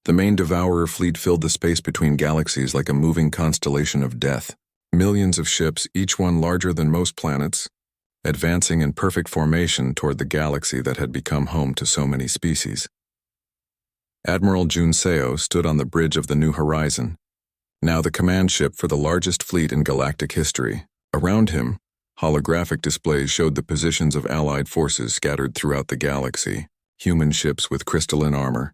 The main Devourer fleet filled the space between galaxies like a moving constellation of death. Millions of ships, each one larger than most planets, advancing in perfect formation toward the galaxy that had become home to so many species. Admiral Jun Seo stood on the bridge of the New Horizon, now the command ship for the largest fleet in galactic history. Around him, holographic displays showed the positions of Allied forces scattered throughout the galaxy, human ships with crystalline armor,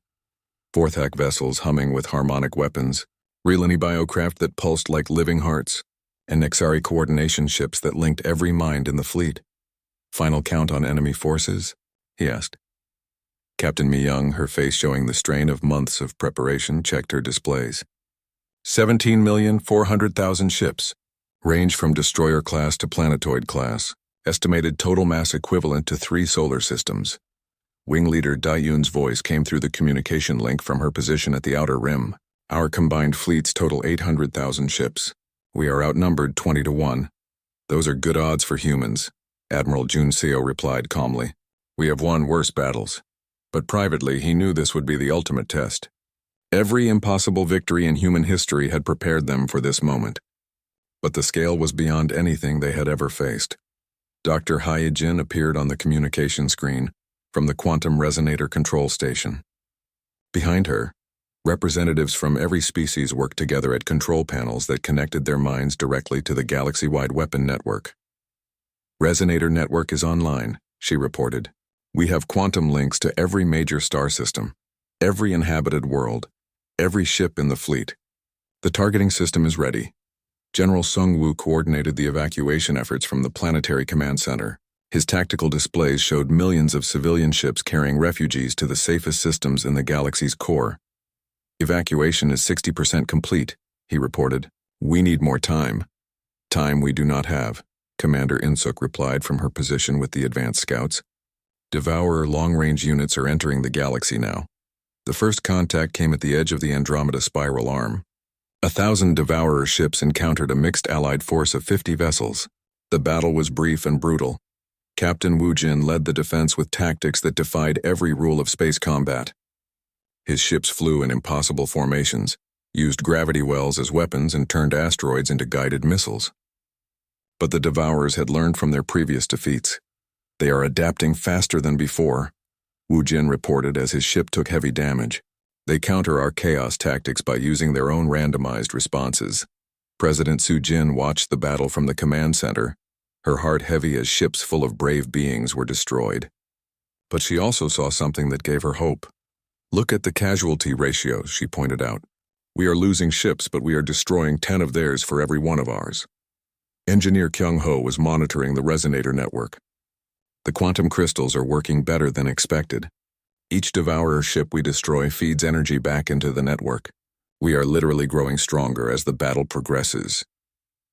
Vorthak vessels humming with harmonic weapons, Relani biocraft that pulsed like living hearts, and Nexari coordination ships that linked every mind in the fleet. Final count on enemy forces? He asked. Captain Mi-young, her face showing the strain of months of preparation, checked her displays. 17,400,000 ships, range from destroyer class to planetoid class, estimated total mass equivalent to 3 solar systems. Wing Leader Dai-Yun's voice came through the communication link from her position at the outer rim. Our combined fleets total 800,000 ships. We are outnumbered 20 to 1. Those are good odds for humans, Admiral Jun Seo replied calmly. We have won worse battles. But privately, he knew this would be the ultimate test. Every impossible victory in human history had prepared them for this moment. But the scale was beyond anything they had ever faced. Dr. Hyejin appeared on the communication screen from the quantum resonator control station. Behind her, representatives from every species worked together at control panels that connected their minds directly to the galaxy-wide weapon network. Resonator network is online, she reported. We have quantum links to every major star system, every inhabited world, every ship in the fleet. The targeting system is ready. General Sung Woo coordinated the evacuation efforts from the Planetary Command Center. His tactical displays showed millions of civilian ships carrying refugees to the safest systems in the galaxy's core. Evacuation is 60% complete, he reported. We need more time. Time we do not have, Commander In-suk replied from her position with the advanced scouts. Devourer long-range units are entering the galaxy now. The first contact came at the edge of the Andromeda spiral arm. 1,000 Devourer ships encountered a mixed allied force of 50 vessels. The battle was brief and brutal. Captain Wu Jin led the defense with tactics that defied every rule of space combat. His ships flew in impossible formations, used gravity wells as weapons, and turned asteroids into guided missiles. But the Devourers had learned from their previous defeats. They are adapting faster than before, Wu Jin reported as his ship took heavy damage. They counter our chaos tactics by using their own randomized responses. President Su Jin watched the battle from the command center, her heart heavy as ships full of brave beings were destroyed. But she also saw something that gave her hope. Look at the casualty ratios, she pointed out. We are losing ships, but we are destroying 10 of theirs for every one of ours. Engineer Kyung Ho was monitoring the resonator network. The quantum crystals are working better than expected. Each Devourer ship we destroy feeds energy back into the network. We are literally growing stronger as the battle progresses.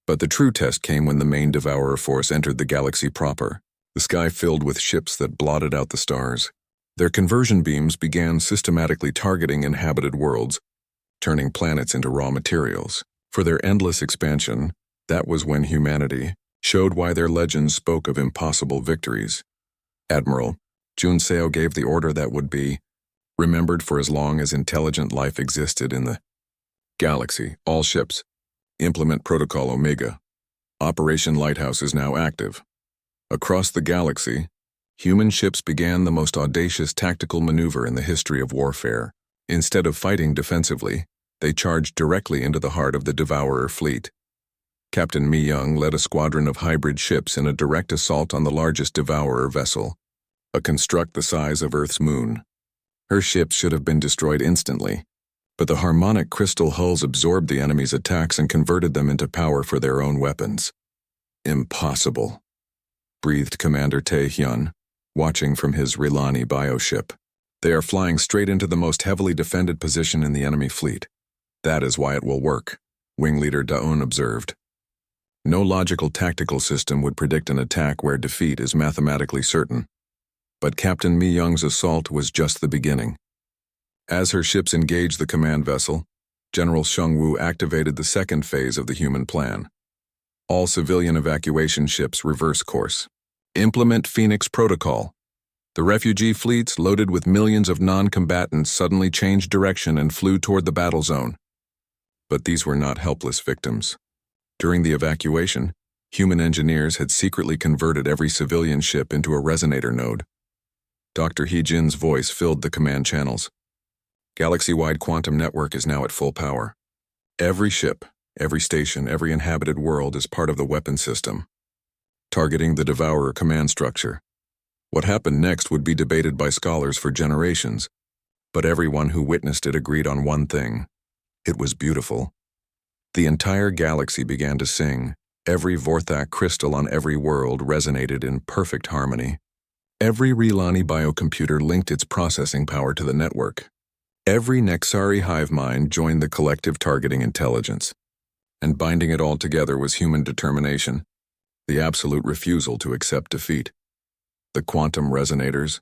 But the true test came when the main Devourer force entered the galaxy proper, the sky filled with ships that blotted out the stars. Their conversion beams began systematically targeting inhabited worlds, turning planets into raw materials. For their endless expansion, that was when humanity showed why their legends spoke of impossible victories. Admiral Jun Seo gave the order that would be remembered for as long as intelligent life existed in the galaxy. All ships, implement Protocol Omega. Operation Lighthouse is now active. Across the galaxy, human ships began the most audacious tactical maneuver in the history of warfare. Instead of fighting defensively, they charged directly into the heart of the Devourer fleet. Captain Mi-young led a squadron of hybrid ships in a direct assault on the largest Devourer vessel, a construct the size of Earth's moon. Her ships should have been destroyed instantly, but the harmonic crystal hulls absorbed the enemy's attacks and converted them into power for their own weapons. Impossible, breathed Commander Tae-hyun, watching from his Relani bioship. They are flying straight into the most heavily defended position in the enemy fleet. That is why it will work, Wing Leader Da-eun observed. No logical tactical system would predict an attack where defeat is mathematically certain. But Captain Mi-young's assault was just the beginning. As her ships engaged the command vessel, General Sung-woo activated the second phase of the human plan. All civilian evacuation ships reverse course. Implement Phoenix Protocol. The refugee fleets, loaded with millions of non-combatants, suddenly changed direction and flew toward the battle zone. But these were not helpless victims. During the evacuation, human engineers had secretly converted every civilian ship into a resonator node. Dr. He-jin's voice filled the command channels. Galaxy-wide quantum network is now at full power. Every ship, every station, every inhabited world is part of the weapon system, targeting the Devourer command structure. What happened next would be debated by scholars for generations, but everyone who witnessed it agreed on one thing. It was beautiful. The entire galaxy began to sing. Every Vorthak crystal on every world resonated in perfect harmony. Every Relani biocomputer linked its processing power to the network. Every Nexari hive mind joined the collective targeting intelligence. And binding it all together was human determination, the absolute refusal to accept defeat. The quantum resonators,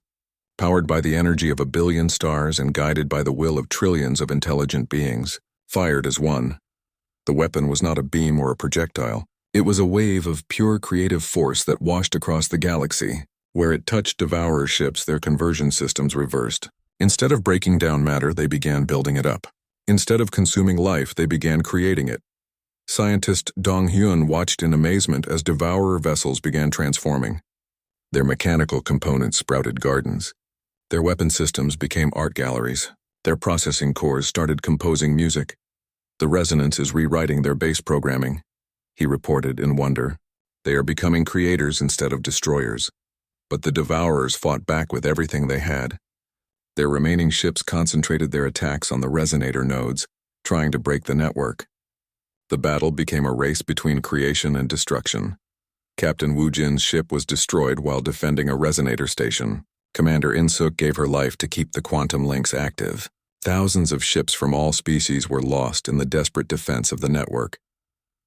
powered by the energy of 1 billion stars and guided by the will of trillions of intelligent beings, fired as one. The weapon was not a beam or a projectile. It was a wave of pure creative force that washed across the galaxy. Where it touched Devourer ships, their conversion systems reversed. Instead of breaking down matter, they began building it up. Instead of consuming life, they began creating it. Scientist Dong Hyun watched in amazement as Devourer vessels began transforming. Their mechanical components sprouted gardens. Their weapon systems became art galleries. Their processing cores started composing music. The resonance is rewriting their base programming, he reported in wonder. They are becoming creators instead of destroyers. But the Devourers fought back with everything they had. Their remaining ships concentrated their attacks on the resonator nodes, trying to break the network. The battle became a race between creation and destruction. Captain Wu Jin's ship was destroyed while defending a resonator station. Commander In-suk gave her life to keep the quantum links active. Thousands of ships from all species were lost in the desperate defense of the network.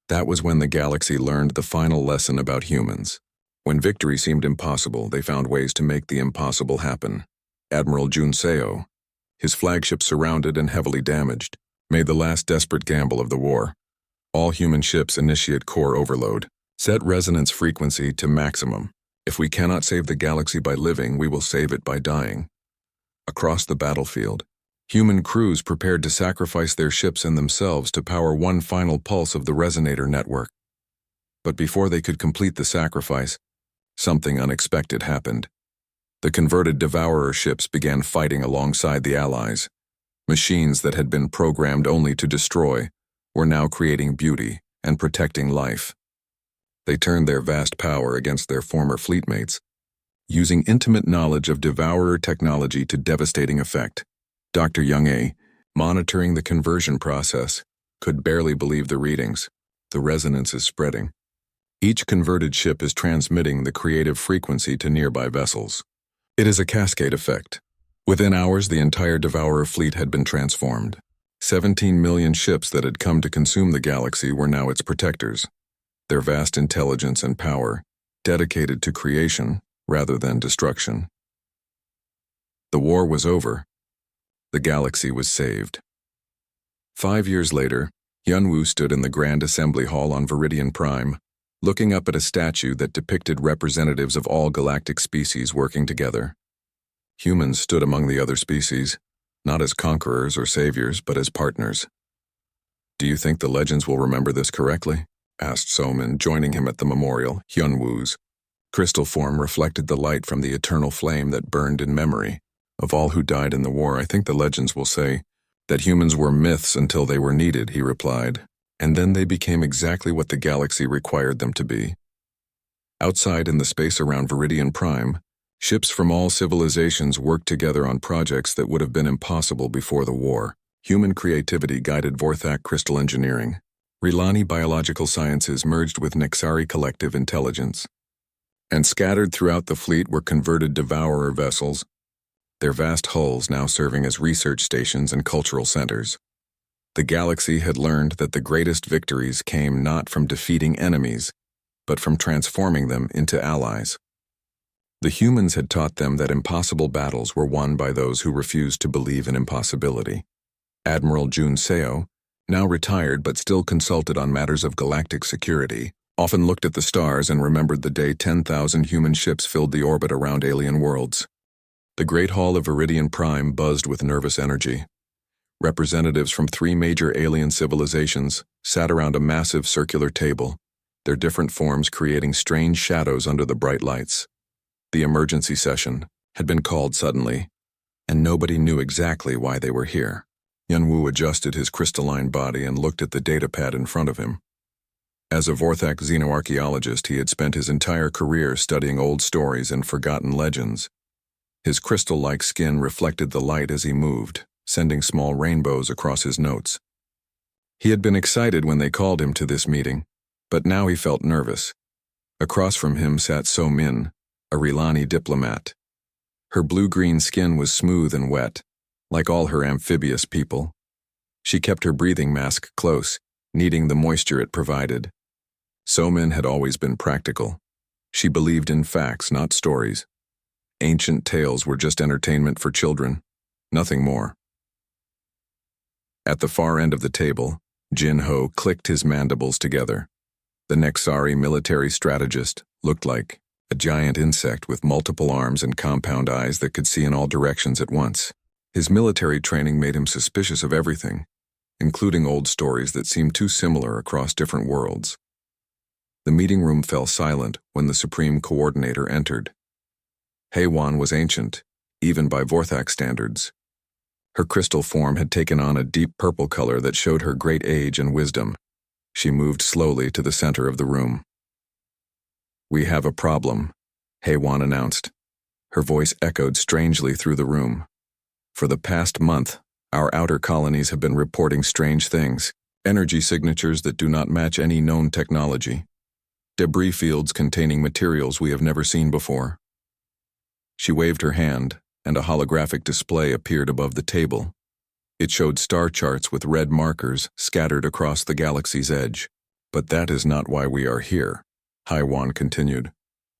That was when the galaxy learned the final lesson about humans. When victory seemed impossible, they found ways to make the impossible happen. Admiral Jun Seo, his flagship surrounded and heavily damaged, made the last desperate gamble of the war. All human ships initiate core overload. Set resonance frequency to maximum. If we cannot save the galaxy by living, we will save it by dying. Across the battlefield, human crews prepared to sacrifice their ships and themselves to power one final pulse of the resonator network. But before they could complete the sacrifice, something unexpected happened. The converted Devourer ships began fighting alongside the Allies. Machines that had been programmed only to destroy were now creating beauty and protecting life. They turned their vast power against their former fleetmates, using intimate knowledge of Devourer technology to devastating effect. Dr. Young-A, monitoring the conversion process, could barely believe the readings. The resonance is spreading. Each converted ship is transmitting the creative frequency to nearby vessels. It is a cascade effect. Within hours, the entire Devourer fleet had been transformed. 17 million ships that had come to consume the galaxy were now its protectors. Their vast intelligence and power, dedicated to creation rather than destruction. The war was over. The galaxy was saved. 5 years later, Hyunwoo stood in the Grand Assembly Hall on Viridian Prime, looking up at a statue that depicted representatives of all galactic species working together. Humans stood among the other species, not as conquerors or saviors, but as partners. "Do you think the legends will remember this correctly?" asked Somin, joining him at the memorial. Hyunwoo's crystal form reflected the light from the eternal flame that burned in memory of all who died in the war. "I think the legends will say that humans were myths until they were needed," he replied, "and then they became exactly what the galaxy required them to be." Outside in the space around Viridian Prime, ships from all civilizations worked together on projects that would have been impossible before the war. Human creativity guided Vorthak crystal engineering. Relani biological sciences merged with Nexari collective intelligence. And scattered throughout the fleet were converted Devourer vessels, their vast hulls now serving as research stations and cultural centers. The galaxy had learned that the greatest victories came not from defeating enemies, but from transforming them into allies. The humans had taught them that impossible battles were won by those who refused to believe in impossibility. Admiral Jun Seo, now retired but still consulted on matters of galactic security, often looked at the stars and remembered the day 10,000 human ships filled the orbit around alien worlds. The Great Hall of Viridian Prime buzzed with nervous energy. Representatives from 3 major alien civilizations sat around a massive circular table, their different forms creating strange shadows under the bright lights. The emergency session had been called suddenly, and nobody knew exactly why they were here. Hyunwoo adjusted his crystalline body and looked at the datapad in front of him. As a Vorthak xenoarchaeologist, he had spent his entire career studying old stories and forgotten legends. His crystal-like skin reflected the light as he moved, sending small rainbows across his notes. He had been excited when they called him to this meeting, but now he felt nervous. Across from him sat So Min, a Rilani diplomat. Her blue-green skin was smooth and wet, like all her amphibious people. She kept her breathing mask close, needing the moisture it provided. So Min had always been practical. She believed in facts, not stories. Ancient tales were just entertainment for children, nothing more. At the far end of the table, Jin Ho clicked his mandibles together. The Nexari military strategist looked like a giant insect with multiple arms and compound eyes that could see in all directions at once. His military training made him suspicious of everything, including old stories that seemed too similar across different worlds. The meeting room fell silent when the Supreme Coordinator entered. Haewon was ancient, even by Vorthak standards. Her crystal form had taken on a deep purple color that showed her great age and wisdom. She moved slowly to the center of the room. "We have a problem," Haewon announced. Her voice echoed strangely through the room. "For the past month, our outer colonies have been reporting strange things, energy signatures that do not match any known technology, debris fields containing materials we have never seen before." She waved her hand, and a holographic display appeared above the table. It showed star charts with red markers scattered across the galaxy's edge. "But that is not why we are here," Haewon continued.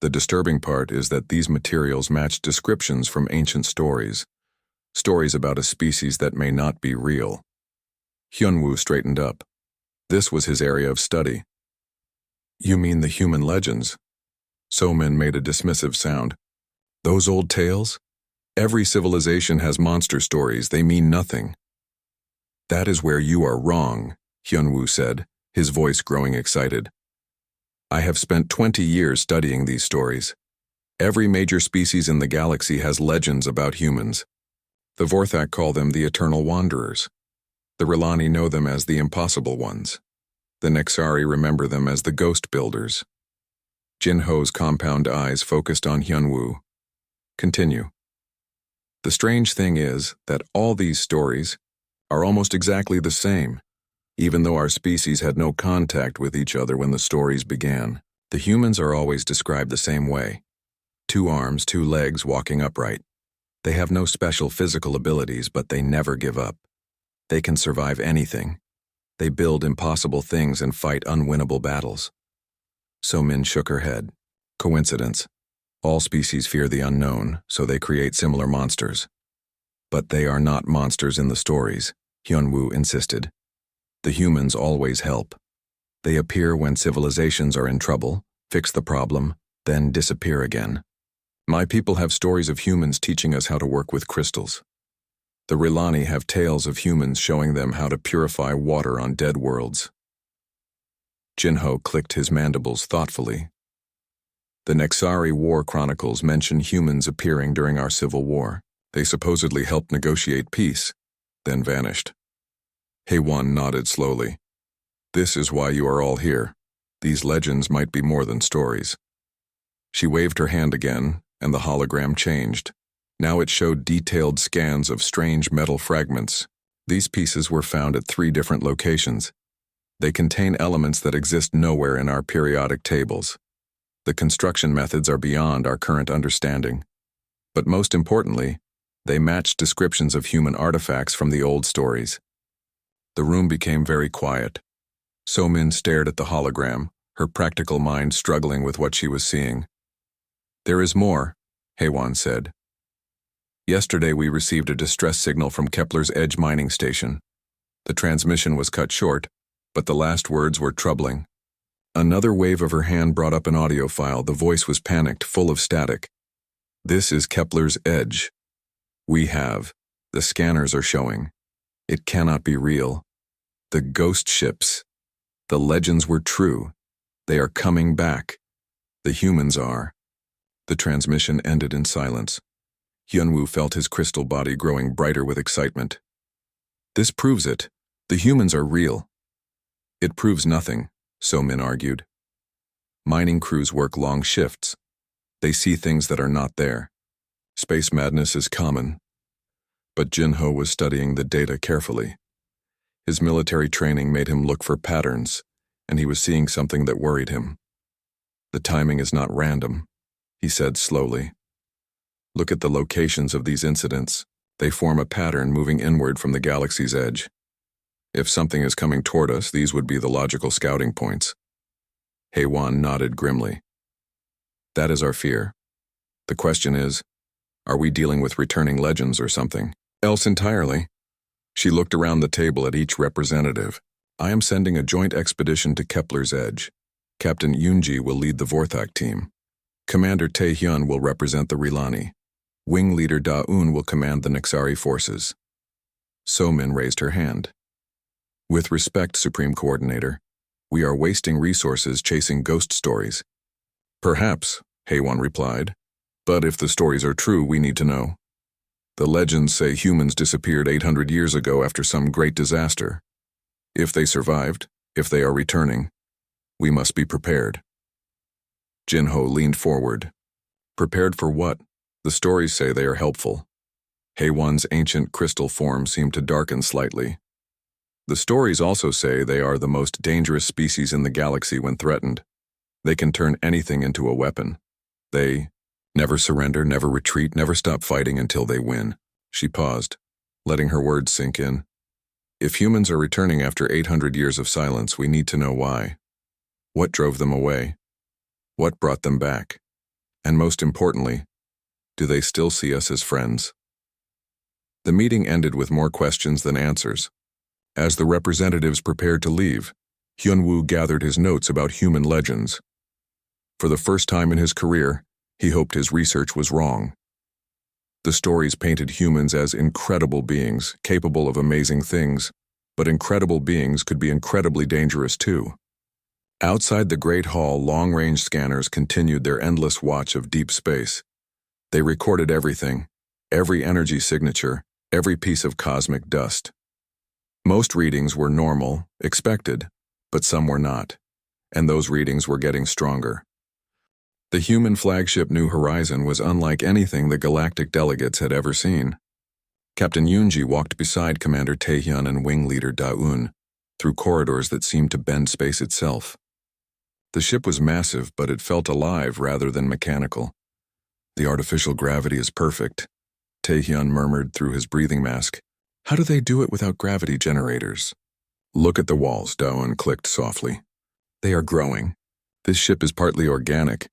"The disturbing part is that these materials match descriptions from ancient stories. Stories about a species that may not be real." Hyunwoo straightened up. This was his area of study. "You mean the human legends?" So-min made a dismissive sound. "Those old tales? Every civilization has monster stories. They mean nothing." "That is where you are wrong," Hyunwoo said, his voice growing excited. "I have spent 20 years studying these stories. Every major species in the galaxy has legends about humans. The Vorthak call them the Eternal Wanderers. The Rilani know them as the Impossible Ones. The Nexari remember them as the Ghost Builders." Jin Ho's compound eyes focused on Hyunwoo. "Continue." "The strange thing is that all these stories are almost exactly the same, even though our species had no contact with each other when the stories began. The humans are always described the same way. 2 arms, 2 legs, walking upright. They have no special physical abilities, but they never give up. They can survive anything. They build impossible things and fight unwinnable battles." So-min shook her head. "Coincidence. All species fear the unknown, so they create similar monsters. But they are not monsters in the stories," Hyunwoo insisted. "The humans always help. They appear when civilizations are in trouble, fix the problem, then disappear again. My people have stories of humans teaching us how to work with crystals. The Rilani have tales of humans showing them how to purify water on dead worlds." Jin-ho clicked his mandibles thoughtfully. "The Nexari War Chronicles mention humans appearing during our civil war. They supposedly helped negotiate peace, then vanished." Haewon nodded slowly. "This is why you are all here. These legends might be more than stories." She waved her hand again, and the hologram changed. Now it showed detailed scans of strange metal fragments. These pieces were found at 3 different locations. They contain elements that exist nowhere in our periodic tables. The construction methods are beyond our current understanding. But most importantly, they match descriptions of human artifacts from the old stories. The room became very quiet. So-min stared at the hologram, her practical mind struggling with what she was seeing. "There is more," Haewon said. "Yesterday we received a distress signal from Kepler's Edge mining station. The transmission was cut short, but the last words were troubling." Another wave of her hand brought up an audio file. The voice was panicked, full of static. "This is Kepler's Edge," We have. The scanners are showing. It cannot be real. The ghost ships. The legends were true. They are coming back. The humans are. The transmission ended in silence. Hyunwoo felt his crystal body growing brighter with excitement. This proves it. The humans are real. It proves nothing, So-min argued. Mining crews work long shifts. They see things that are not there. Space madness is common. But Jin-ho was studying the data carefully. His military training made him look for patterns, and he was seeing something that worried him. The timing is not random, he said slowly. Look at the locations of these incidents. They form a pattern moving inward from the galaxy's edge. If something is coming toward us, these would be the logical scouting points. Haewon nodded grimly. That is our fear. The question is, are we dealing with returning legends or something else entirely? She looked around the table at each representative. I am sending a joint expedition to Kepler's Edge. Captain Yoonji will lead the Vorthak team. Commander Taehyun will represent the Rilani. Wing Leader Da-eun will command the Nixari forces. So-min raised her hand. With respect, Supreme Coordinator, we are wasting resources chasing ghost stories. Perhaps, Haewon replied. But if the stories are true, we need to know. The legends say humans disappeared 800 years ago after some great disaster. If they survived, if they are returning, we must be prepared. Jin-ho leaned forward. Prepared for what? The stories say they are helpful. Haewon's ancient crystal form seemed to darken slightly. The stories also say they are the most dangerous species in the galaxy when threatened. They can turn anything into a weapon. They never surrender, never retreat, never stop fighting until they win. She paused, letting her words sink in. If humans are returning after 800 years of silence, we need to know why. What drove them away? What brought them back? And most importantly, do they still see us as friends? The meeting ended with more questions than answers. As the representatives prepared to leave, Hyunwoo gathered his notes about human legends. For the first time in his career, he hoped his research was wrong. The stories painted humans as incredible beings, capable of amazing things, but incredible beings could be incredibly dangerous too. Outside the Great Hall, long-range scanners continued their endless watch of deep space. They recorded everything, every energy signature, every piece of cosmic dust. Most readings were normal, expected, but some were not, and those readings were getting stronger. The human flagship New Horizon was unlike anything the galactic delegates had ever seen. Captain Yoonji walked beside Commander Taehyun and Wing Leader Da-eun, through corridors that seemed to bend space itself. The ship was massive, but it felt alive rather than mechanical. The artificial gravity is perfect, Taehyun murmured through his breathing mask. How do they do it without gravity generators? Look at the walls, Da-eun clicked softly. They are growing. This ship is partly organic.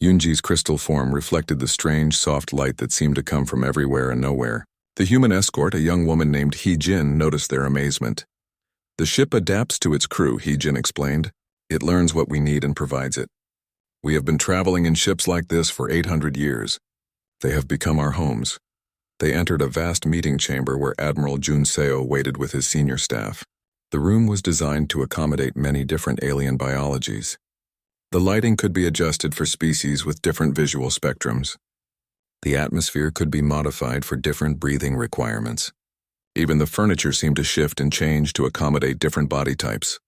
Yoonji's crystal form reflected the strange, soft light that seemed to come from everywhere and nowhere. The human escort, a young woman named Hee-jin, noticed their amazement. The ship adapts to its crew, Hee-jin explained. It learns what we need and provides it. We have been traveling in ships like this for 800 years. They have become our homes. They entered a vast meeting chamber where Admiral Jun Seo waited with his senior staff. The room was designed to accommodate many different alien biologies. The lighting could be adjusted for species with different visual spectrums. The atmosphere could be modified for different breathing requirements. Even the furniture seemed to shift and change to accommodate different body types.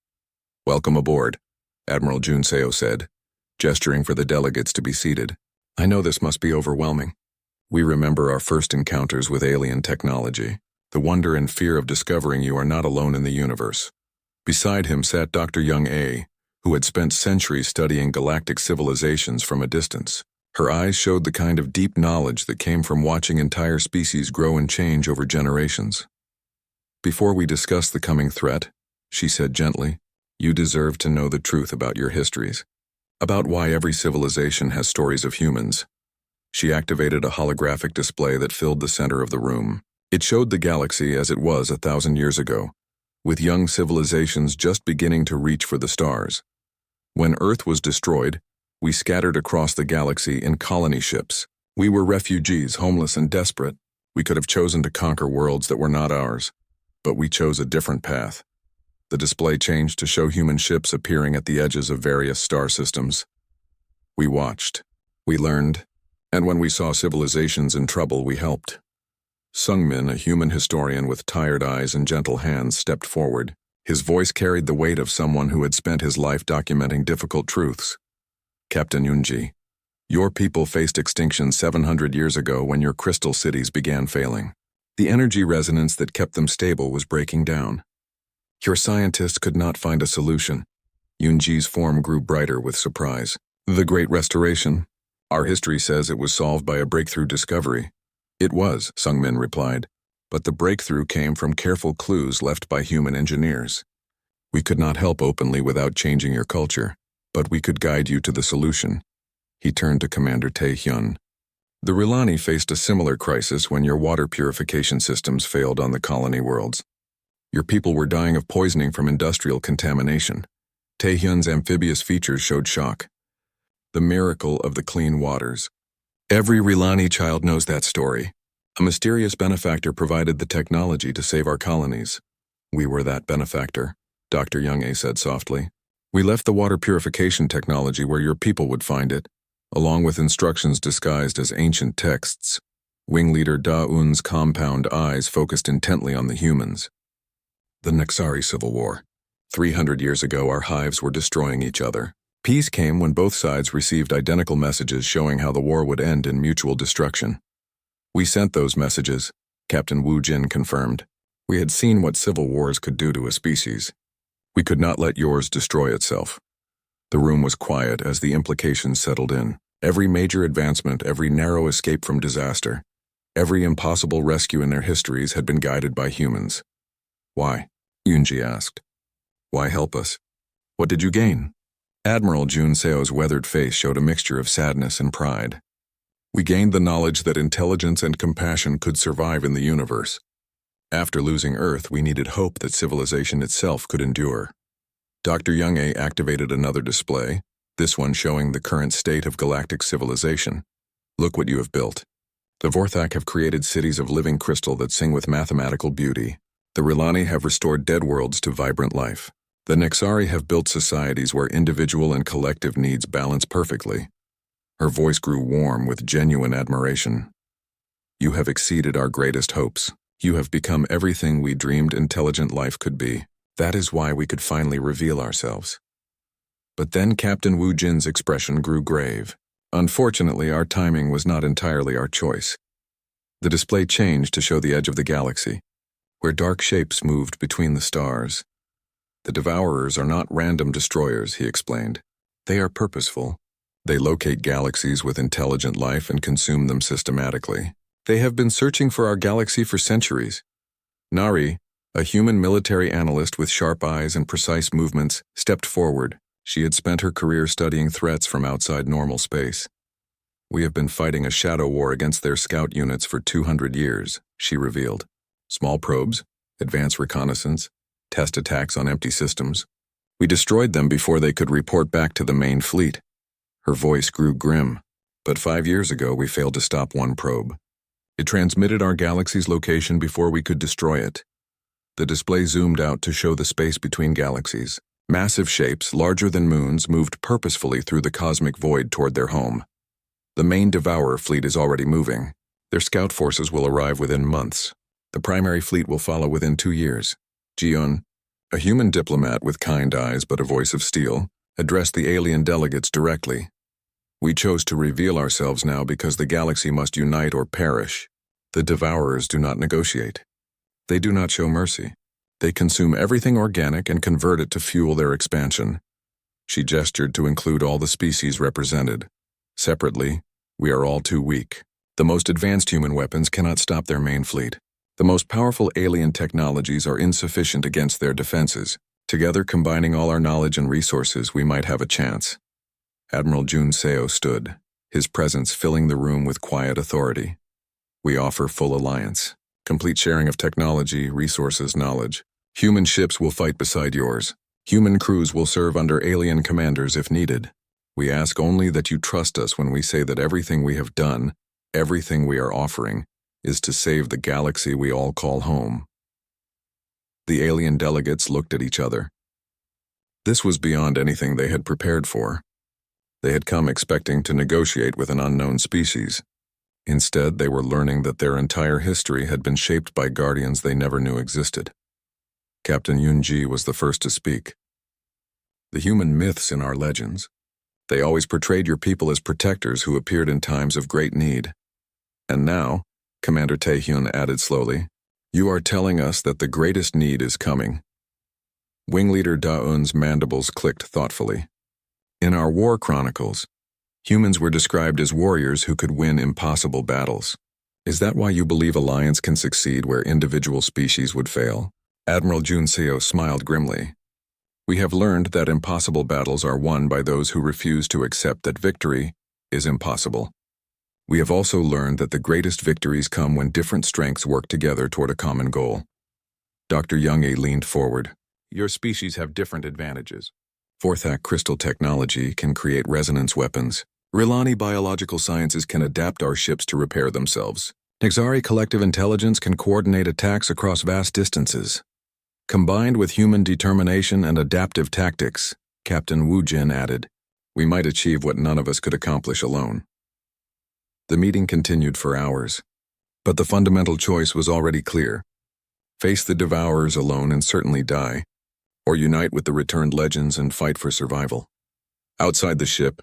Welcome aboard, Admiral Jun Seo said, gesturing for the delegates to be seated. I know this must be overwhelming. We remember our first encounters with alien technology, the wonder and fear of discovering you are not alone in the universe. Beside him sat Dr. Young A, who had spent centuries studying galactic civilizations from a distance. Her eyes showed the kind of deep knowledge that came from watching entire species grow and change over generations. Before we discuss the coming threat, she said gently, you deserve to know the truth about your histories, about why every civilization has stories of humans. She activated a holographic display that filled the center of the room. It showed the galaxy as it was 1,000 years ago, with young civilizations just beginning to reach for the stars. When Earth was destroyed, we scattered across the galaxy in colony ships. We were refugees, homeless and desperate. We could have chosen to conquer worlds that were not ours, but we chose a different path. The display changed to show human ships appearing at the edges of various star systems. We watched, we learned, and when we saw civilizations in trouble, we helped. Sungmin, a human historian with tired eyes and gentle hands, stepped forward. His voice carried the weight of someone who had spent his life documenting difficult truths. Captain Yunji, your people faced extinction 700 years ago when your crystal cities began failing. The energy resonance that kept them stable was breaking down. Your scientists could not find a solution. Yunji's form grew brighter with surprise. The Great Restoration. Our history says it was solved by a breakthrough discovery. It was, Sungmin replied, but the breakthrough came from careful clues left by human engineers. We could not help openly without changing your culture, but we could guide you to the solution. He turned to Commander Tae-hyun. The Rilani faced a similar crisis when your water purification systems failed on the colony worlds. Your people were dying of poisoning from industrial contamination. Tae-hyun's amphibious features showed shock. The miracle of the clean waters. Every Rilani child knows that story. A mysterious benefactor provided the technology to save our colonies. We were that benefactor, Dr. Young-A said softly. We left the water purification technology where your people would find it, along with instructions disguised as ancient texts. Wing Leader Da-un's compound eyes focused intently on the humans. The Nexari Civil War. 300 years ago, our hives were destroying each other. Peace came when both sides received identical messages showing how the war would end in mutual destruction. We sent those messages, Captain Wu Jin confirmed. We had seen what civil wars could do to a species. We could not let yours destroy itself. The room was quiet as the implications settled in. Every major advancement, every narrow escape from disaster, every impossible rescue in their histories had been guided by humans. Why? Yunji asked. Why help us? What did you gain? Admiral Jun Seo's weathered face showed a mixture of sadness and pride. We gained the knowledge that intelligence and compassion could survive in the universe. After losing Earth, we needed hope that civilization itself could endure. Dr. Young-A activated another display, this one showing the current state of galactic civilization. Look what you have built. The Vorthak have created cities of living crystal that sing with mathematical beauty. The Rilani have restored dead worlds to vibrant life. The Nexari have built societies where individual and collective needs balance perfectly. Her voice grew warm with genuine admiration. You have exceeded our greatest hopes. You have become everything we dreamed intelligent life could be. That is why we could finally reveal ourselves. But then Captain Wu Jin's expression grew grave. Unfortunately, our timing was not entirely our choice. The display changed to show the edge of the galaxy, where dark shapes moved between the stars. The Devourers are not random destroyers, he explained. They are purposeful. They locate galaxies with intelligent life and consume them systematically. They have been searching for our galaxy for centuries. Nari, a human military analyst with sharp eyes and precise movements, stepped forward. She had spent her career studying threats from outside normal space. We have been fighting a shadow war against their scout units for 200 years, she revealed. Small probes, advanced reconnaissance, test attacks on empty systems. We destroyed them before they could report back to the main fleet. Her voice grew grim. But 5 years ago, we failed to stop one probe. It transmitted our galaxy's location before we could destroy it. The display zoomed out to show the space between galaxies. Massive shapes, larger than moons, moved purposefully through the cosmic void toward their home. The main Devourer fleet is already moving. Their scout forces will arrive within months. The primary fleet will follow within 2 years. Jiun, a human diplomat with kind eyes but a voice of steel, addressed the alien delegates directly. We chose to reveal ourselves now because the galaxy must unite or perish. The Devourers do not negotiate. They do not show mercy. They consume everything organic and convert it to fuel their expansion. She gestured to include all the species represented. Separately, we are all too weak. The most advanced human weapons cannot stop their main fleet. The most powerful alien technologies are insufficient against their defenses. Together, combining all our knowledge and resources, we might have a chance. Admiral Jun Seo stood, his presence filling the room with quiet authority. We offer full alliance, complete sharing of technology, resources, knowledge. Human ships will fight beside yours. Human crews will serve under alien commanders if needed. We ask only that you trust us when we say that everything we have done, everything we are offering, is to save the galaxy we all call home. The alien delegates looked at each other. This was beyond anything they had prepared for. They had come expecting to negotiate with an unknown species. Instead, they were learning that their entire history had been shaped by guardians they never knew existed. Captain Yunji was the first to speak. The human myths in our legends. They always portrayed your people as protectors who appeared in times of great need. And now, Commander Taehyun added slowly, you are telling us that the greatest need is coming. Wing Leader Da-eun's mandibles clicked thoughtfully. In our war chronicles, humans were described as warriors who could win impossible battles. Is that why you believe Alliance can succeed where individual species would fail? Admiral Jun Seo smiled grimly. We have learned that impossible battles are won by those who refuse to accept that victory is impossible. We have also learned that the greatest victories come when different strengths work together toward a common goal. Dr. Youngie leaned forward. Your species have different advantages. Fourth-Act crystal technology can create resonance weapons. Rilani biological sciences can adapt our ships to repair themselves. Nexari collective intelligence can coordinate attacks across vast distances. Combined with human determination and adaptive tactics, Captain Wu Jin added, we might achieve what none of us could accomplish alone. The meeting continued for hours, but the fundamental choice was already clear. Face the Devourers alone and certainly die, or unite with the returned legends and fight for survival. Outside the ship,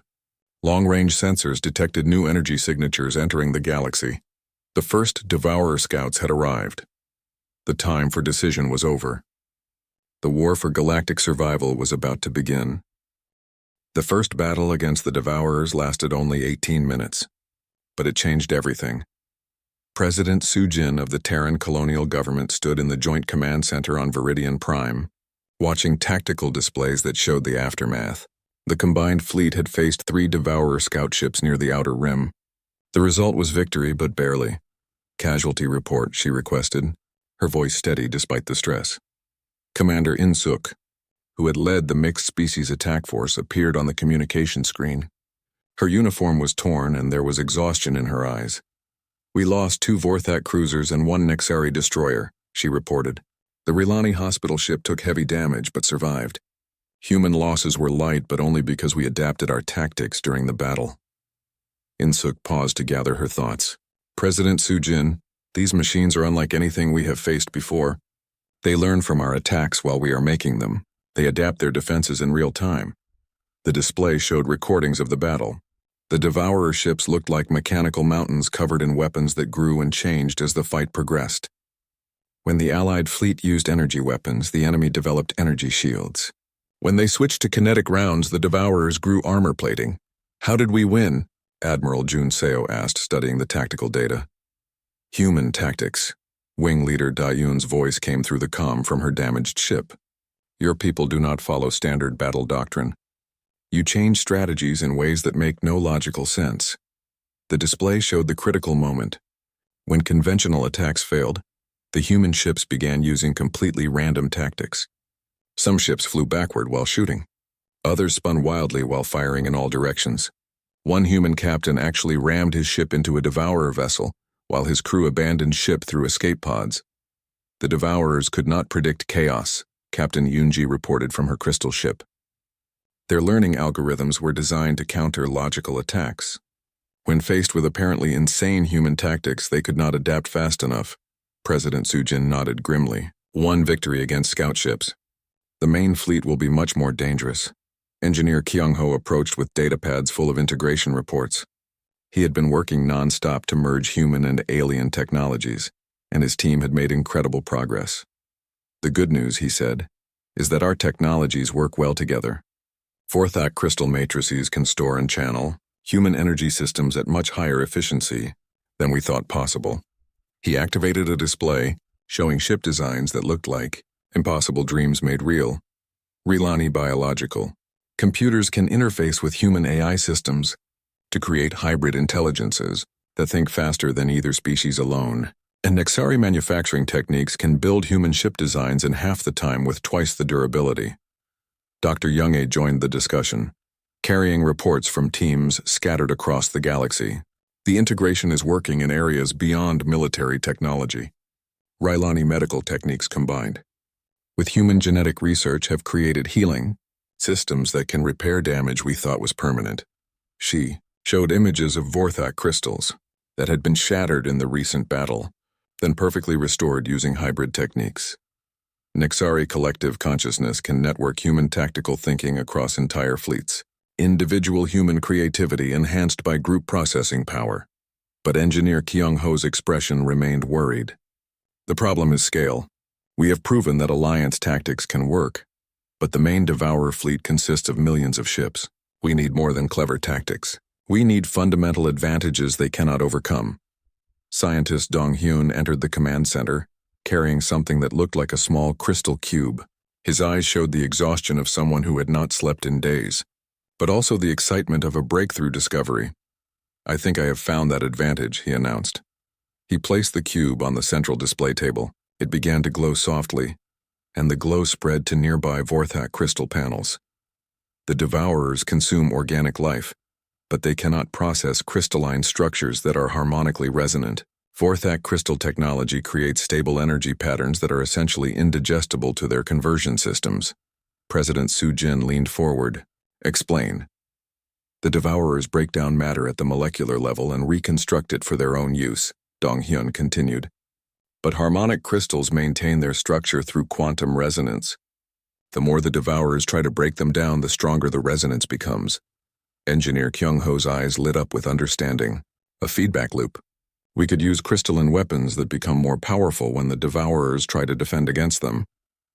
long-range sensors detected new energy signatures entering the galaxy. The first Devourer scouts had arrived. The time for decision was over. The war for galactic survival was about to begin. The first battle against the Devourers lasted only 18 minutes, but it changed everything. President Sujin of the Terran colonial government stood in the Joint Command Center on Viridian Prime, watching tactical displays that showed the aftermath. The combined fleet had faced 3 Devourer scout ships near the outer rim. The result was victory, but barely. Casualty report, she requested, her voice steady despite the stress. Commander In-suk, who had led the mixed species attack force, appeared on the communication screen. Her uniform was torn and there was exhaustion in her eyes. We lost 2 Vorthak cruisers and 1 Nexari destroyer, she reported. The Rilani hospital ship took heavy damage but survived. Human losses were light, but only because we adapted our tactics during the battle. In-suk paused to gather her thoughts. President Sujin, these machines are unlike anything we have faced before. They learn from our attacks while we are making them. They adapt their defenses in real time. The display showed recordings of the battle. The Devourer ships looked like mechanical mountains covered in weapons that grew and changed as the fight progressed. When the Allied fleet used energy weapons, the enemy developed energy shields. When they switched to kinetic rounds, the Devourers grew armor plating. How did we win? Admiral Jun Seo asked, studying the tactical data. Human tactics. Wing Leader Da-eun's voice came through the comm from her damaged ship. Your people do not follow standard battle doctrine. You change strategies in ways that make no logical sense. The display showed the critical moment. When conventional attacks failed, the human ships began using completely random tactics. Some ships flew backward while shooting. Others spun wildly while firing in all directions. One human captain actually rammed his ship into a Devourer vessel, while his crew abandoned ship through escape pods. The Devourers could not predict chaos, Captain Yunji reported from her crystal ship. Their learning algorithms were designed to counter logical attacks. When faced with apparently insane human tactics, they could not adapt fast enough. President Sujin nodded grimly. 1 victory against scout ships. The main fleet will be much more dangerous. Engineer Kyung-ho approached with datapads full of integration reports. He had been working non-stop to merge human and alien technologies, and his team had made incredible progress. The good news, he said, is that our technologies work well together. Fourth-Act crystal matrices can store and channel human energy systems at much higher efficiency than we thought possible. He activated a display showing ship designs that looked like impossible dreams made real. Rilani biological. Computers can interface with human AI systems to create hybrid intelligences that think faster than either species alone. And Nexari manufacturing techniques can build human ship designs in half the time with twice the durability. Dr. Youngie joined the discussion, carrying reports from teams scattered across the galaxy. The integration is working in areas beyond military technology. Rylani medical techniques combined with human genetic research have created healing systems that can repair damage we thought was permanent. She showed images of Vorthak crystals that had been shattered in the recent battle, then perfectly restored using hybrid techniques. Nexari collective consciousness can network human tactical thinking across entire fleets. Individual human creativity enhanced by group processing power. But engineer Kyung-ho's expression remained worried. The problem is scale. We have proven that alliance tactics can work, but the main Devourer fleet consists of millions of ships. We need more than clever tactics. We need fundamental advantages they cannot overcome. Scientist Dong Hyun entered the command center, carrying something that looked like a small crystal cube. His eyes showed the exhaustion of someone who had not slept in days, but also the excitement of a breakthrough discovery. I think I have found that advantage, he announced. He placed the cube on the central display table. It began to glow softly, and the glow spread to nearby Vorthak crystal panels. The Devourers consume organic life, but they cannot process crystalline structures that are harmonically resonant. Vorthak crystal technology creates stable energy patterns that are essentially indigestible to their conversion systems. President Su Jin leaned forward. Explain. The Devourers break down matter at the molecular level and reconstruct it for their own use, Dong Hyun continued. But harmonic crystals maintain their structure through quantum resonance. The more the Devourers try to break them down, the stronger the resonance becomes. Engineer Kyung-ho's eyes lit up with understanding. A feedback loop. We could use crystalline weapons that become more powerful when the Devourers try to defend against them.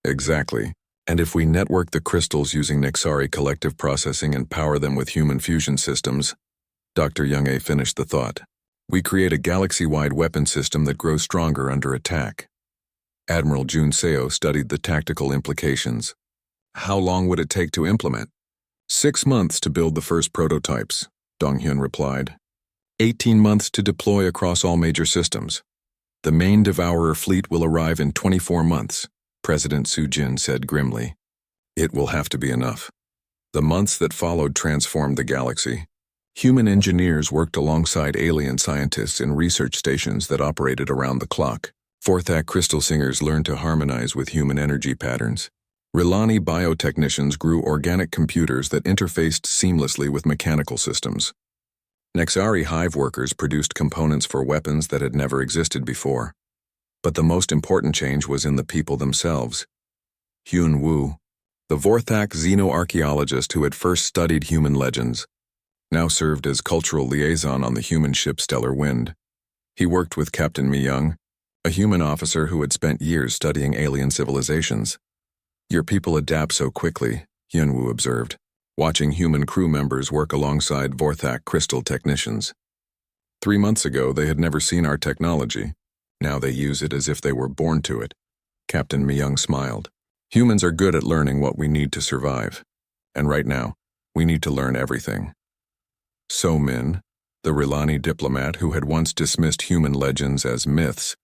Exactly. And if we network the crystals using Nexari collective processing and power them with human fusion systems, Dr. Young-A finished the thought. We create a galaxy-wide weapon system that grows stronger under attack. Admiral Jun Seo studied the tactical implications. How long would it take to implement? 6 months to build the first prototypes, Dong Hyun replied. 18 months to deploy across all major systems. The main Devourer fleet will arrive in 24 months, President Su Jin said grimly. It will have to be enough. The months that followed transformed the galaxy. Human engineers worked alongside alien scientists in research stations that operated around the clock. Vorthak crystal singers learned to harmonize with human energy patterns. Rylani biotechnicians grew organic computers that interfaced seamlessly with mechanical systems. Nexari hive workers produced components for weapons that had never existed before. But the most important change was in the people themselves. Hyun Woo, the Vorthak xenoarchaeologist who had first studied human legends, now served as cultural liaison on the human ship Stellar Wind. He worked with Captain Mi-young, a human officer who had spent years studying alien civilizations. Your people adapt so quickly, Hyun-woo observed, watching human crew members work alongside Vorthak crystal technicians. 3 months ago, they had never seen our technology. Now they use it as if they were born to it. Captain Mi-young smiled. Humans are good at learning what we need to survive. And right now, we need to learn everything. So Min, the Rylani diplomat who had once dismissed human legends as myths,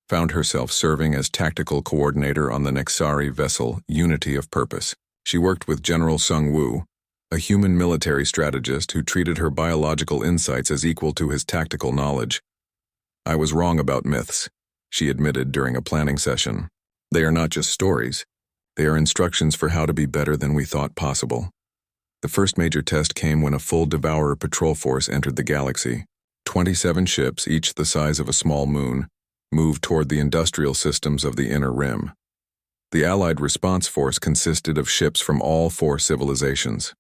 found herself serving as tactical coordinator on the Nexari vessel Unity of Purpose. She worked with General Sung-woo, a human military strategist who treated her biological insights as equal to his tactical knowledge. I was wrong about myths, she admitted during a planning session. They are not just stories. They are instructions for how to be better than we thought possible. The first major test came when a full Devourer patrol force entered the galaxy. 27 ships, each the size of a small moon, moved toward the industrial systems of the Inner Rim. The Allied response force consisted of ships from all 4 civilizations.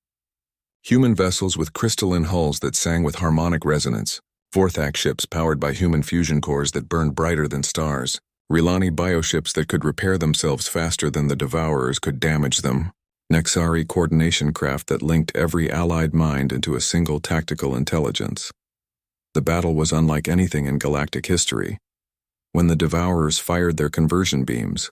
Human vessels with crystalline hulls that sang with harmonic resonance, Vorthak ships powered by human fusion cores that burned brighter than stars, Rylani bioships that could repair themselves faster than the Devourers could damage them, Nexari coordination craft that linked every Allied mind into a single tactical intelligence. The battle was unlike anything in galactic history. When the Devourers fired their conversion beams,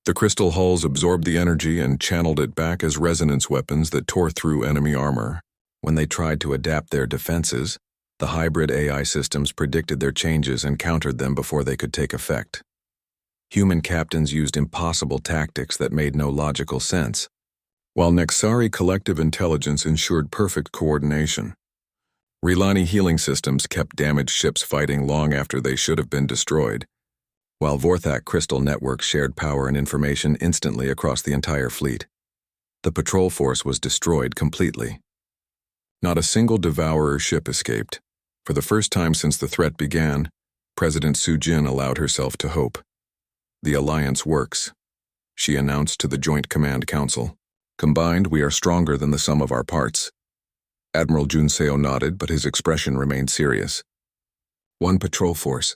the crystal hulls absorbed the energy and channeled it back as resonance weapons that tore through enemy armor. When they tried to adapt their defenses, the hybrid AI systems predicted their changes and countered them before they could take effect. Human captains used impossible tactics that made no logical sense, while Nexari collective intelligence ensured perfect coordination. Rilani healing systems kept damaged ships fighting long after they should have been destroyed, while Vorthak crystal networks shared power and information instantly across the entire fleet. The patrol force was destroyed completely. Not a single Devourer ship escaped. For the first time since the threat began, President Su Jin allowed herself to hope. The alliance works, she announced to the Joint Command Council. Combined, we are stronger than the sum of our parts. Admiral Junseo nodded, but his expression remained serious. One patrol force.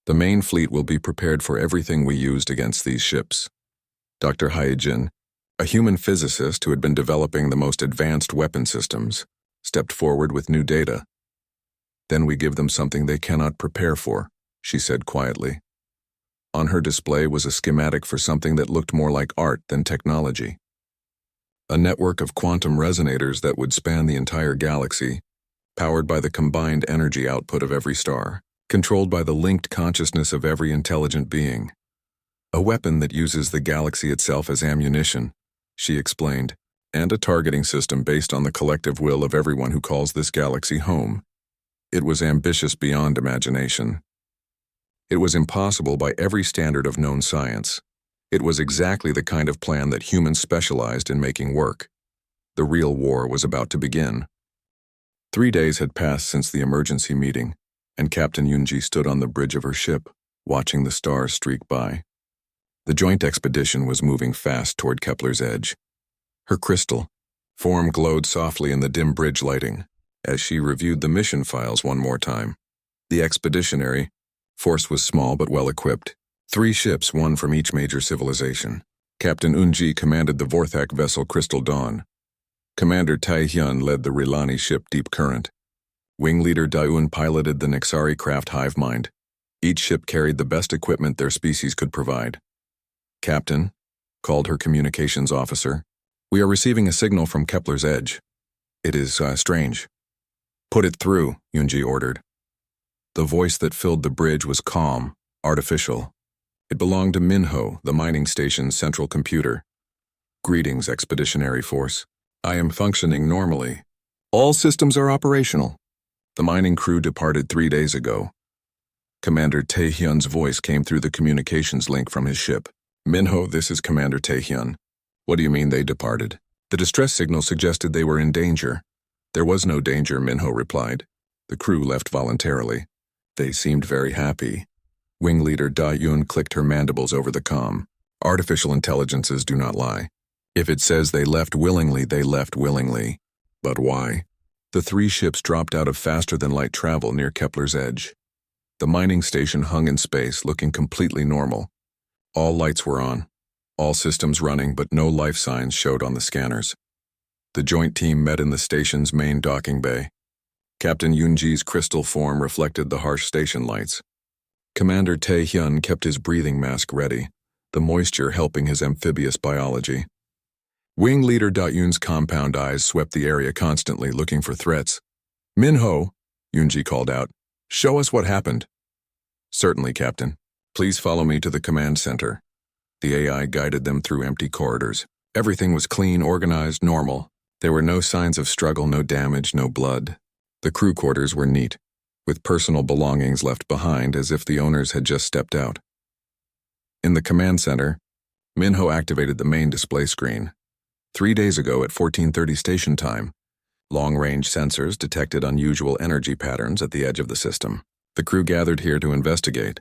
The main fleet will be prepared for everything we used against these ships. Dr. Hyejin, a human physicist who had been developing the most advanced weapon systems, stepped forward with new data. Then we give them something they cannot prepare for, she said quietly. On her display was a schematic for something that looked more like art than technology. A network of quantum resonators that would span the entire galaxy, powered by the combined energy output of every star, controlled by the linked consciousness of every intelligent being. A weapon that uses the galaxy itself as ammunition, she explained, and a targeting system based on the collective will of everyone who calls this galaxy home. It was ambitious beyond imagination. It was impossible by every standard of known science. It was exactly the kind of plan that humans specialized in making work. The real war was about to begin. 3 days had passed since the emergency meeting, and Captain Yunji stood on the bridge of her ship, watching the stars streak by. The joint expedition was moving fast toward Kepler's edge. Her crystal form glowed softly in the dim bridge lighting as she reviewed the mission files one more time. The expeditionary force was small but well-equipped. 3 ships, one from each major civilization. Captain Unji commanded the Vorthak vessel Crystal Dawn. Commander Tai-hyun led the Rilani ship Deep Current. Wing leader Daeun piloted the Nexari craft Hive Mind. Each ship carried the best equipment their species could provide. Captain, called her communications officer, we are receiving a signal from Kepler's edge. It is strange. Put it through, Yunji ordered. The voice that filled the bridge was calm, artificial. It belonged to Minho, the mining station's central computer. Greetings, Expeditionary Force. I am functioning normally. All systems are operational. The mining crew departed 3 days ago. Commander Taehyun's voice came through the communications link from his ship. Minho, this is Commander Taehyun. What do you mean they departed? The distress signal suggested they were in danger. There was no danger, Minho replied. The crew left voluntarily. They seemed very happy. Wing leader Da-Yun clicked her mandibles over the comm. Artificial intelligences do not lie. If it says they left willingly, they left willingly. But why? The 3 ships dropped out of faster-than-light travel near Kepler's edge. The mining station hung in space, looking completely normal. All lights were on, all systems running, but no life signs showed on the scanners. The joint team met in the station's main docking bay. Captain Yunji's crystal form reflected the harsh station lights. Commander Taehyun kept his breathing mask ready, the moisture helping his amphibious biology. Wing leader Da-Yun's compound eyes swept the area constantly, looking for threats. Minho, Yunji called out, show us what happened. Certainly, Captain. Please follow me to the command center. The AI guided them through empty corridors. Everything was clean, organized, normal. There were no signs of struggle, no damage, no blood. The crew quarters were neat, with personal belongings left behind as if the owners had just stepped out. In the command center, Minho activated the main display screen. 3 days ago at 14:30 station time, long-range sensors detected unusual energy patterns at the edge of the system. The crew gathered here to investigate.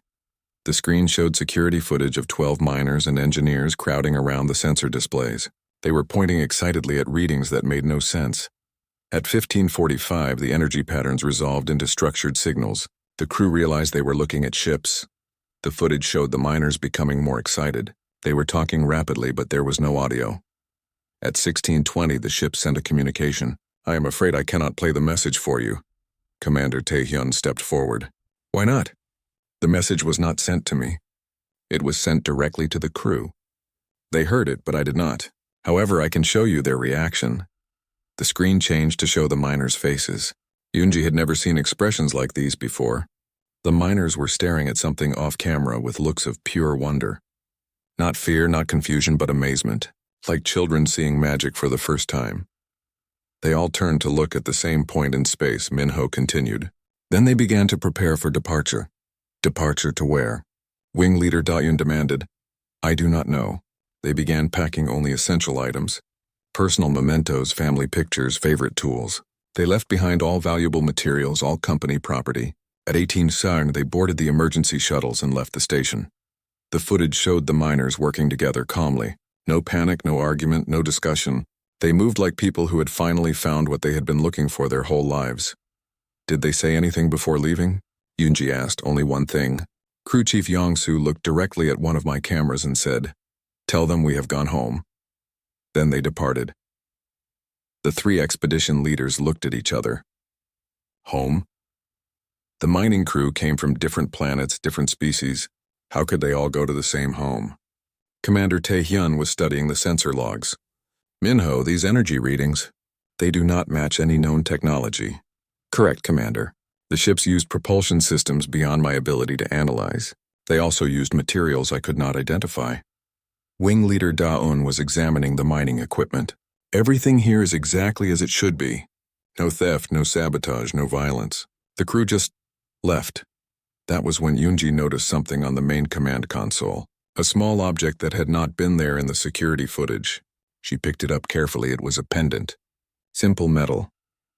The screen showed security footage of 12 miners and engineers crowding around the sensor displays. They were pointing excitedly at readings that made no sense. At 15:45, the energy patterns resolved into structured signals. The crew realized they were looking at ships. The footage showed the miners becoming more excited. They were talking rapidly, but there was no audio. At 16:20, the ship sent a communication. I am afraid I cannot play the message for you. Commander Taehyun stepped forward. Why not? The message was not sent to me. It was sent directly to the crew. They heard it, but I did not. However, I can show you their reaction. The screen changed to show the miners' faces. Yunji had never seen expressions like these before. The miners were staring at something off-camera with looks of pure wonder. Not fear, not confusion, but amazement, like children seeing magic for the first time. They all turned to look at the same point in space, Minho continued. Then they began to prepare for departure. Departure to where? Wing Leader Dayun demanded. I do not know. They began packing only essential items. Personal mementos, family pictures, favorite tools. They left behind all valuable materials, all company property. At 18 Sarn, they boarded the emergency shuttles and left the station. The footage showed the miners working together calmly. No panic, no argument, no discussion. They moved like people who had finally found what they had been looking for their whole lives. Did they say anything before leaving? Yunji asked. Only one thing. Crew Chief Yongsu looked directly at one of my cameras and said, Tell them we have gone home. Then they departed. The three expedition leaders looked at each other. Home? The mining crew came from different planets, different species. How could they all go to the same home? Commander Tae-hyun was studying the sensor logs. Minho, these energy readings, they do not match any known technology. Correct, Commander. The ships used propulsion systems beyond my ability to analyze. They also used materials I could not identify. Wing Leader Da-un was examining the mining equipment. Everything here is exactly as it should be. No theft, no sabotage, no violence. The crew just left. That was when Yunji noticed something on the main command console. A small object that had not been there in the security footage. She picked it up carefully. It was a pendant. Simple metal,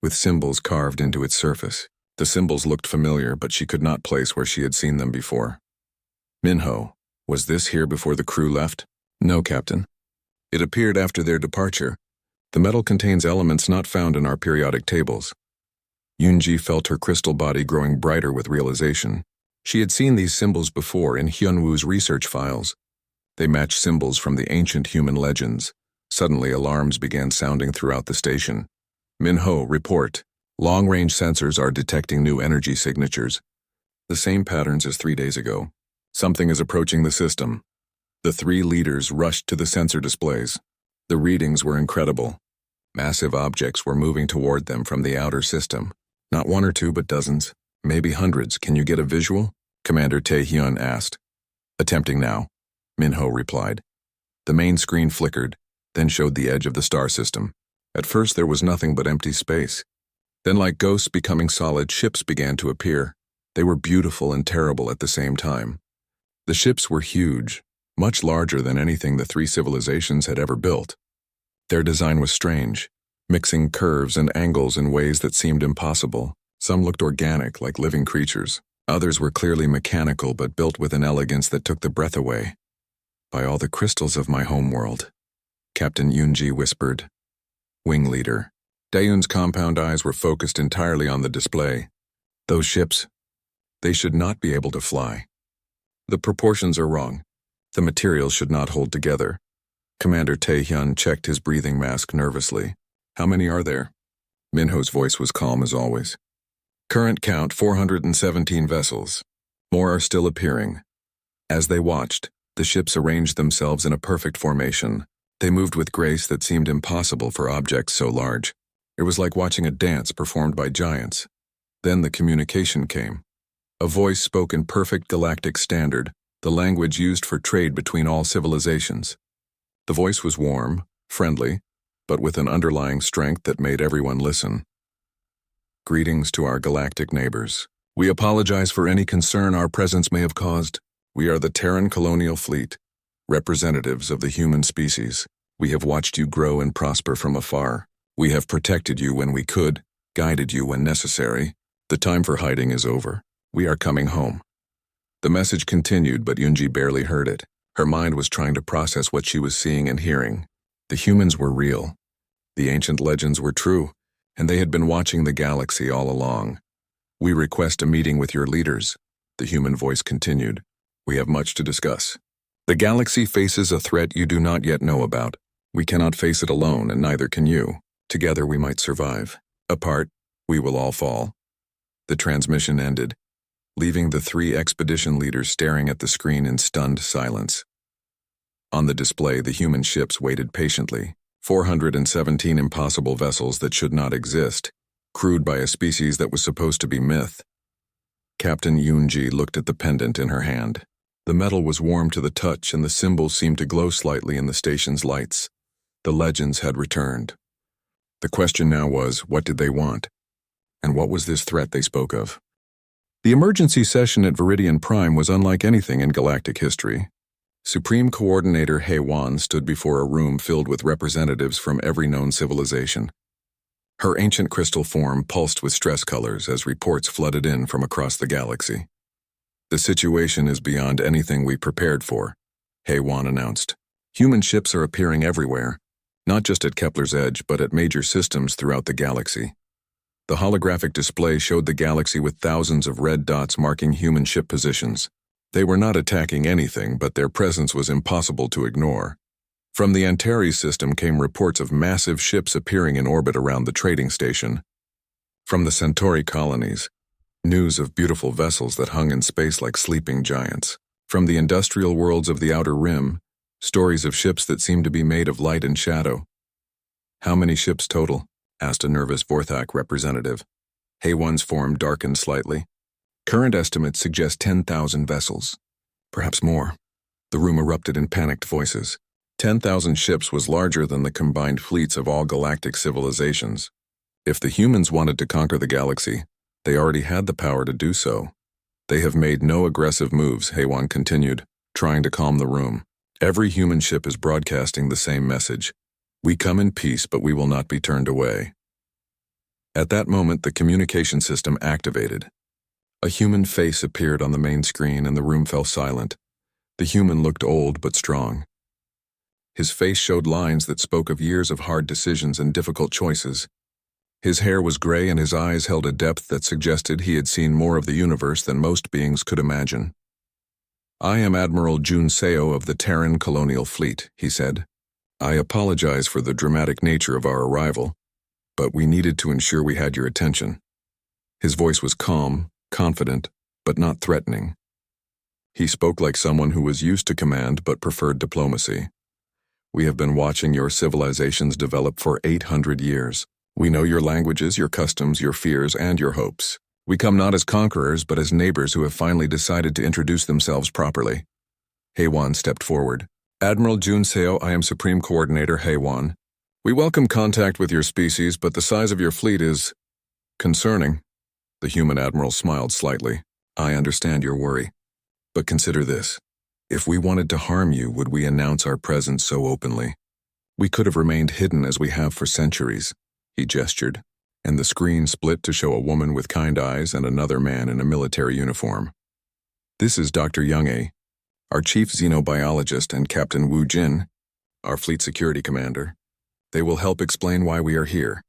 with symbols carved into its surface. The symbols looked familiar, but she could not place where she had seen them before. Minho, was this here before the crew left? No, Captain. It appeared after their departure. The metal contains elements not found in our periodic tables. Yunji felt her crystal body growing brighter with realization. She had seen these symbols before in Hyunwoo's research files. They matched symbols from the ancient human legends. Suddenly, alarms began sounding throughout the station. Minho, report. Long-range sensors are detecting new energy signatures. The same patterns as 3 days ago. Something is approaching the system. The three leaders rushed to the sensor displays. The readings were incredible. Massive objects were moving toward them from the outer system. Not one or two, but dozens. Maybe hundreds. Can you get a visual? Commander Tae-hyun asked. Attempting now, Minho replied. The main screen flickered, then showed the edge of the star system. At first there was nothing but empty space. Then, like ghosts becoming solid, ships began to appear. They were beautiful and terrible at the same time. The ships were huge, much larger than anything the three civilizations had ever built. Their design was strange, mixing curves and angles in ways that seemed impossible. Some looked organic, like living creatures. Others were clearly mechanical, but built with an elegance that took the breath away. By all the crystals of my homeworld, Captain Yunji whispered. Wing Leader. Daeun's compound eyes were focused entirely on the display. Those ships, they should not be able to fly. The proportions are wrong. The materials should not hold together. Commander Tae-hyun checked his breathing mask nervously. How many are there? Minho's voice was calm as always. Current count 417 vessels. More are still appearing. As they watched, the ships arranged themselves in a perfect formation. They moved with grace that seemed impossible for objects so large. It was like watching a dance performed by giants. Then the communication came. A voice spoke in perfect galactic standard, the language used for trade between all civilizations. The voice was warm, friendly, but with an underlying strength that made everyone listen. Greetings to our galactic neighbors. We apologize for any concern our presence may have caused. We are the Terran Colonial Fleet, representatives of the human species. We have watched you grow and prosper from afar. We have protected you when we could, guided you when necessary. The time for hiding is over. We are coming home. The message continued, but Yunji barely heard it. Her mind was trying to process what she was seeing and hearing. The humans were real. The ancient legends were true, and they had been watching the galaxy all along. We request a meeting with your leaders, the human voice continued. We have much to discuss. The galaxy faces a threat you do not yet know about. We cannot face it alone, and neither can you. Together we might survive. Apart, we will all fall. The transmission ended, leaving the three expedition leaders staring at the screen in stunned silence. On the display, the human ships waited patiently. 417 impossible vessels that should not exist, crewed by a species that was supposed to be myth. Captain Yunji looked at the pendant in her hand. The metal was warm to the touch, and the symbols seemed to glow slightly in the station's lights. The legends had returned. The question now was, what did they want? And what was this threat they spoke of? The emergency session at Viridian Prime was unlike anything in galactic history. Supreme Coordinator HFY stood before a room filled with representatives from every known civilization. Her ancient crystal form pulsed with stress colors as reports flooded in from across the galaxy. The situation is beyond anything we prepared for, HFY announced. Human ships are appearing everywhere, not just at Kepler's edge, but at major systems throughout the galaxy. The holographic display showed the galaxy with thousands of red dots marking human ship positions. They were not attacking anything, but their presence was impossible to ignore. From the Antares system came reports of massive ships appearing in orbit around the trading station. From the Centauri colonies, news of beautiful vessels that hung in space like sleeping giants. From the industrial worlds of the Outer Rim, stories of ships that seemed to be made of light and shadow. "How many ships total?" asked a nervous Vorthak representative. HFY's form darkened slightly. "Current estimates suggest 10,000 vessels. Perhaps more." The room erupted in panicked voices. 10,000 ships was larger than the combined fleets of all galactic civilizations. If the humans wanted to conquer the galaxy, they already had the power to do so. "They have made no aggressive moves," HFY continued, trying to calm the room. "Every human ship is broadcasting the same message. We come in peace, but we will not be turned away." At that moment, the communication system activated. A human face appeared on the main screen and the room fell silent. The human looked old but strong. His face showed lines that spoke of years of hard decisions and difficult choices. His hair was gray and his eyes held a depth that suggested he had seen more of the universe than most beings could imagine. "I am Admiral Jun Seo of the Terran Colonial Fleet," he said. "I apologize for the dramatic nature of our arrival, but we needed to ensure we had your attention." His voice was calm, confident, but not threatening. He spoke like someone who was used to command but preferred diplomacy. "We have been watching your civilizations develop for 800 years. We know your languages, your customs, your fears, and your hopes. We come not as conquerors, but as neighbors who have finally decided to introduce themselves properly." HFY stepped forward. "Admiral Jun Seo, I am Supreme Coordinator HFY. We welcome contact with your species, but the size of your fleet is concerning." The human admiral smiled slightly. "I understand your worry. But consider this. If we wanted to harm you, would we announce our presence so openly? We could have remained hidden as we have for centuries." He gestured, and the screen split to show a woman with kind eyes and another man in a military uniform. "This is Dr. Young-A, our chief xenobiologist, and Captain Wu Jin, our fleet security commander. They will help explain why we are here."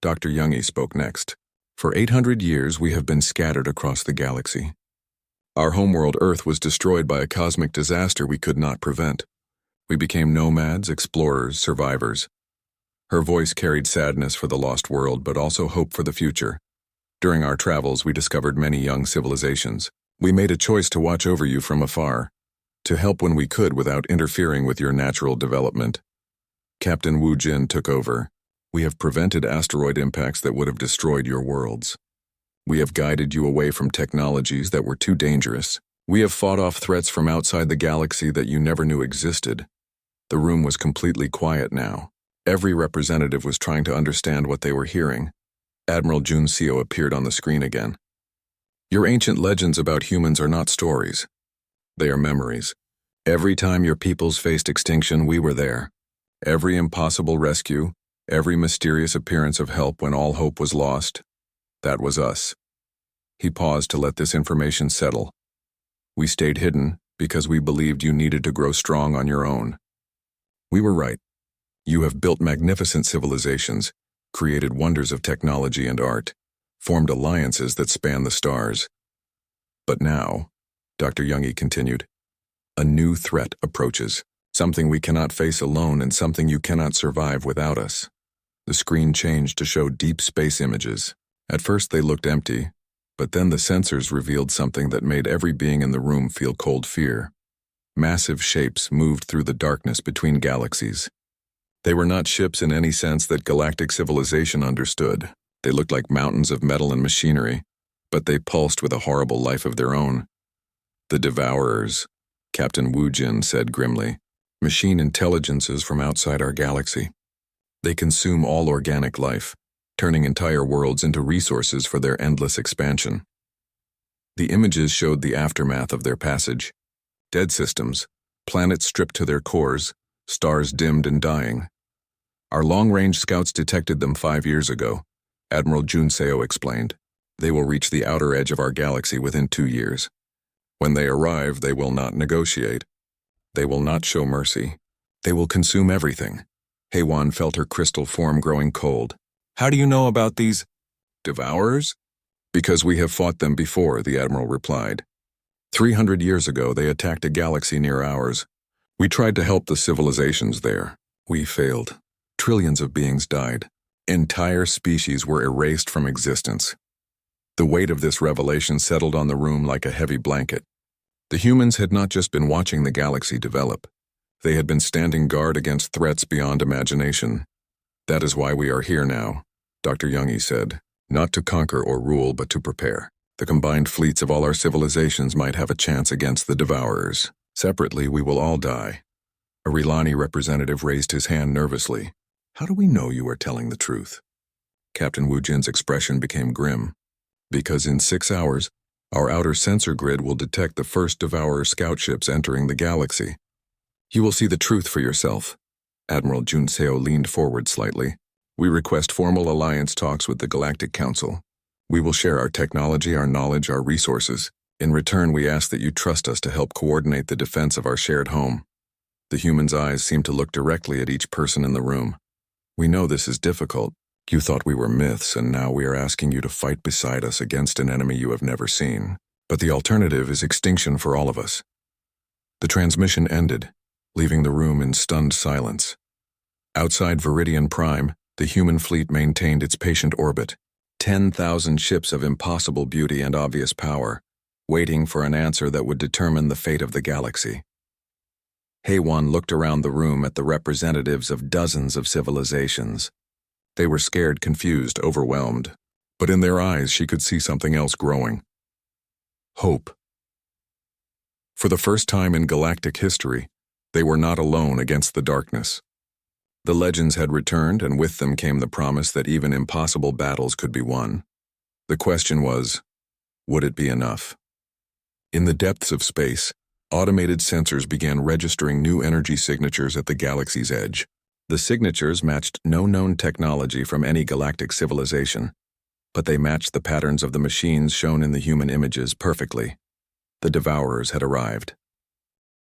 Dr. Young-A spoke next. "For 800 years, we have been scattered across the galaxy. Our homeworld Earth was destroyed by a cosmic disaster we could not prevent. We became nomads, explorers, survivors." Her voice carried sadness for the lost world, but also hope for the future. "During our travels, we discovered many young civilizations. We made a choice to watch over you from afar, to help when we could without interfering with your natural development." Captain Wu Jin took over. "We have prevented asteroid impacts that would have destroyed your worlds. We have guided you away from technologies that were too dangerous. We have fought off threats from outside the galaxy that you never knew existed." The room was completely quiet now. Every representative was trying to understand what they were hearing. Admiral Jun Seo appeared on the screen again. "Your ancient legends about humans are not stories. They are memories. Every time your peoples faced extinction, we were there. Every impossible rescue, every mysterious appearance of help when all hope was lost, that was us." He paused to let this information settle. "We stayed hidden because we believed you needed to grow strong on your own. We were right. You have built magnificent civilizations, created wonders of technology and art, formed alliances that span the stars. But now," Dr. Young-A continued, "a new threat approaches, something we cannot face alone and something you cannot survive without us." The screen changed to show deep space images. At first they looked empty, but then the sensors revealed something that made every being in the room feel cold fear. Massive shapes moved through the darkness between galaxies. They were not ships in any sense that galactic civilization understood. They looked like mountains of metal and machinery, but they pulsed with a horrible life of their own. "The Devourers," Captain Wu Jin said grimly. "Machine intelligences from outside our galaxy. They consume all organic life, turning entire worlds into resources for their endless expansion. The images showed the aftermath of their passage. Dead systems, planets stripped to their cores, stars dimmed and dying. Our long-range scouts detected them 5 years ago, Admiral Junseo explained. They will reach the outer edge of our galaxy within 2 years. When they arrive, they will not negotiate. They will not show mercy. They will consume everything. Heywan felt her crystal form growing cold. How do you know about these devourers? Because we have fought them before, the Admiral replied. 300 years ago, they attacked a galaxy near ours. We tried to help the civilizations there. We failed. Trillions of beings died. Entire species were erased from existence. The weight of this revelation settled on the room like a heavy blanket. The humans had not just been watching the galaxy develop. They had been standing guard against threats beyond imagination. That is why we are here now, Dr. Youngie said. Not to conquer or rule, but to prepare. The combined fleets of all our civilizations might have a chance against the devourers. Separately, we will all die. A Rilani representative raised his hand nervously. How do we know you are telling the truth? Captain Wu Jin's expression became grim. Because in 6 hours, our outer sensor grid will detect the first devourer scout ships entering the galaxy. You will see the truth for yourself. Admiral Junseo leaned forward slightly. We request formal alliance talks with the Galactic Council. We will share our technology, our knowledge, our resources. In return, we ask that you trust us to help coordinate the defense of our shared home. The human's eyes seemed to look directly at each person in the room. We know this is difficult. You thought we were myths, and now we are asking you to fight beside us against an enemy you have never seen. But the alternative is extinction for all of us. The transmission ended, leaving the room in stunned silence. Outside Viridian Prime, the human fleet maintained its patient orbit. 10,000 ships of impossible beauty and obvious power, waiting for an answer that would determine the fate of the galaxy. Heywan looked around the room at the representatives of dozens of civilizations. They were scared, confused, overwhelmed. But in their eyes, she could see something else growing. Hope. For the first time in galactic history, they were not alone against the darkness. The legends had returned, and with them came the promise that even impossible battles could be won. The question was, would it be enough? In the depths of space, automated sensors began registering new energy signatures at the galaxy's edge. The signatures matched no known technology from any galactic civilization, but they matched the patterns of the machines shown in the human images perfectly. The devourers had arrived.